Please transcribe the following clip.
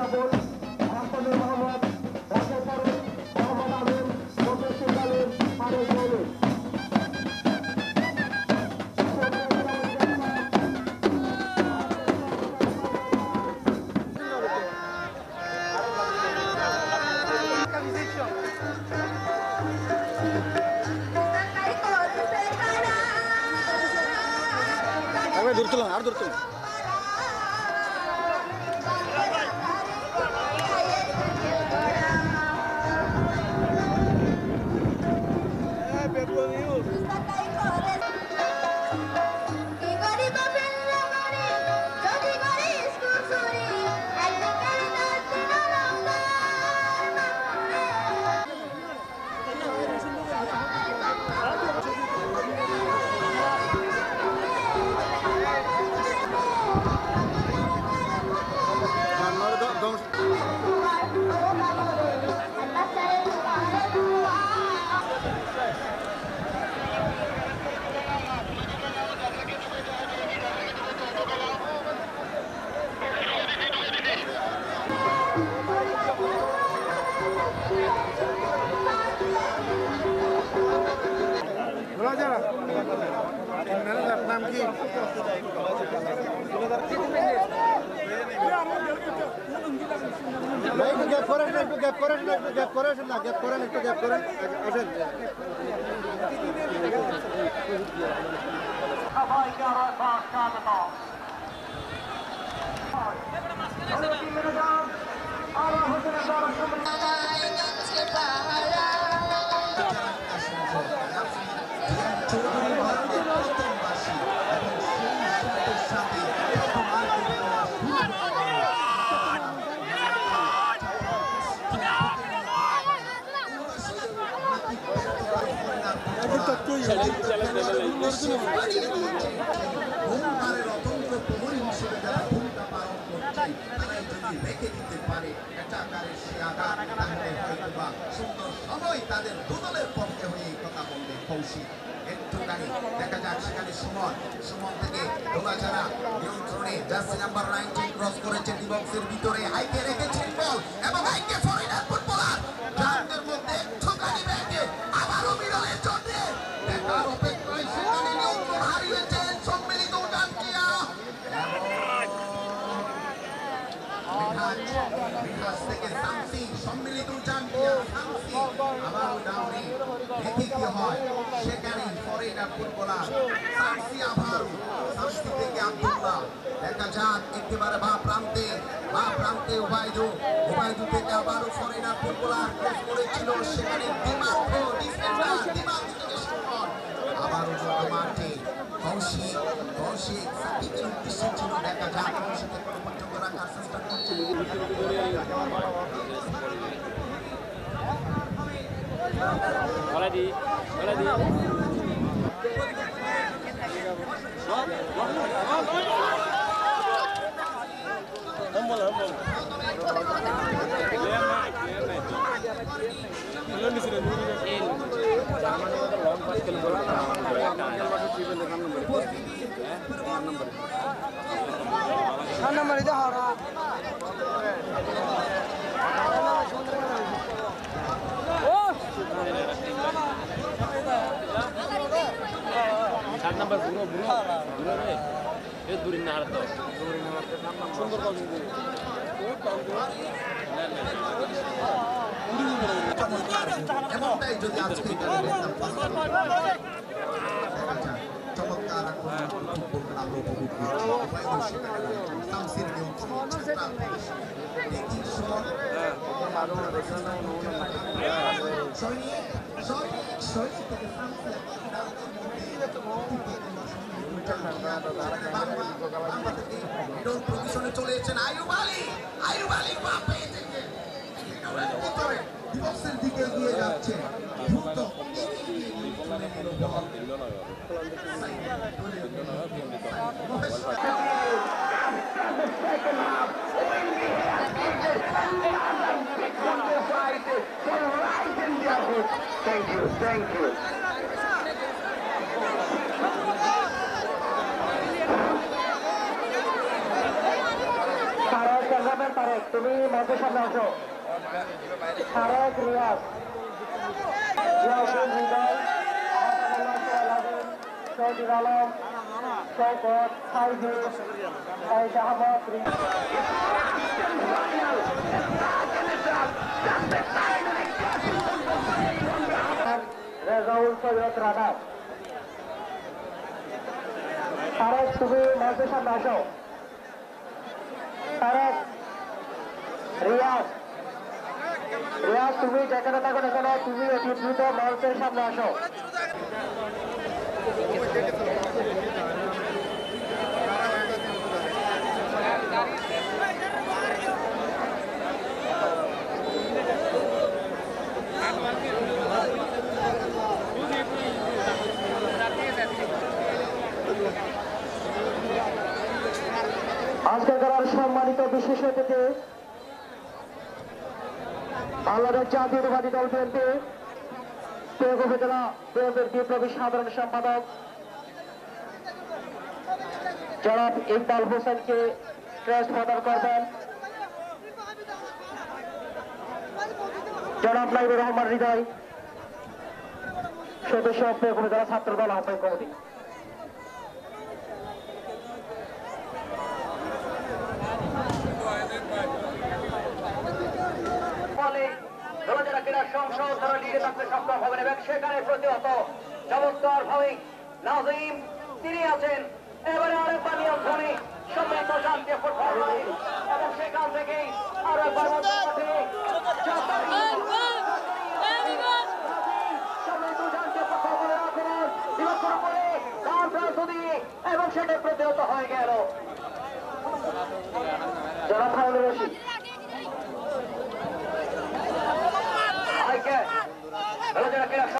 রাবুল, হাসানুর রহমান, রাজা ফারুক, মোহাম্মদ আমিন, মুদ্দাসির আলীম, ফারুক মৌলিক। দূর তুলুন আর দূর তুলুন। নাম কি? গ্যাপ করেন না, একটু গ্যাপ করেন না, একটু গ্যাপ করেন না, গ্যাপ করেন, একটু গ্যাপ করেন। আসেন তাদের দুদলের পক্ষে হয়ে এই কথা বলবে কৌশিক। একটুখানি দেখা যাক সেখানে সুমন থেকে দোলাছাড়া নিয়ন্ত্রণে জার্সি নাম্বার 19 ক্রস করেছে ডি বক্সের ভিতরে, হাইকে রেখেছেন বল এবং হাইকে ফরিনার ফুটবলার জানদের মধ্যে একটুখানি ব্যাগে আবারও মিডলের জন্য দেখার অপেক্ষায় সেখানে নিয়ন্ত্রণ হারিয়েছেন সম্মিলিত জানকিয়া। বিকাশ থেকে শান্তি সম্মিলিত জানকিয়া শান্তি আবারও ডাউনে দেখি কি হয় সেখানে ফরেনার ফুটবলার শান্তি আবারও শান্তি থেকে আব্দুল্লাহ দেখা যাক একেবারে বা প্রান্তে ওবাইদু থেকে আবারও ফরেনার ফুটবলার ক্রস করেছিল সেখানে দিমাগ থেকে সুমন আবারও মাঠে কৌশিক সাকিবের উদ্দেশ্যে ছিল। দেখা যাক কৌশিকের কোনো পর্যন্ত রাখার চেষ্টা করছে। নাম্বার এটা হরা সাত নাম্বার বুড়ো রে এ দূরে না হারতো সুন্দর কল এমনটাই যদি আজকে চমৎকার আমরা উপভোগ করছি শামসির নিয়ন্ত্রণ দেখি চলে এসেছেন আইয়ুব আলী দিবসের দিকে এগিয়ে যাচ্ছে দ্রুত Thank you. Tarek. তুমি মাঝে সামনে আসো। সারেক রিয়াজ, জিয়াউদ্দিন হৃদয়, আহমদুল্লাহ সোহেল আমিন, শহীদুল আলম, শওকত, সাইদুল, সাইদ আহমদ, রেজাউল সৈয়দ রানা। সারেক তুমি মাঝে সামনে আসো। সারেক রিয়াজ, রিয়াজ তুমি যেখানে থাকো না কেন তুমি অতি দ্রুত মঞ্চের সামনে আসো। আজকে করার সম্মানিত বিশেষ অতিথি বাংলাদেশ জাতীয়তাবাদী দল বিএনপি টেক উপজেলা বিএনপির বিপ্লবী সাধারণ সম্পাদক জনাব ইকবাল হোসেনকে ক্রেস্ট প্রদান করবেন। জনাব নাইবুর রহমান হৃদয়, সদস্য টেক উপজেলা ছাত্র দল আহ্বায়ক কমিটি। ক্রীড়া সংসদ তারা লিগে থাকতে সক্ষম হবেন এবং সেখানে প্রতিহত চমৎকার ভাবে নাজিম তিনি আছেন। এবারে আরেকবার নিয়ন্ত্রণে সম্মিলিত জাতীয় ফুটবল এবং সেখান থেকেই আরেকবার এবং সেটা প্রতিহত হয়ে গেল। জনাব খায়রুল রশিদ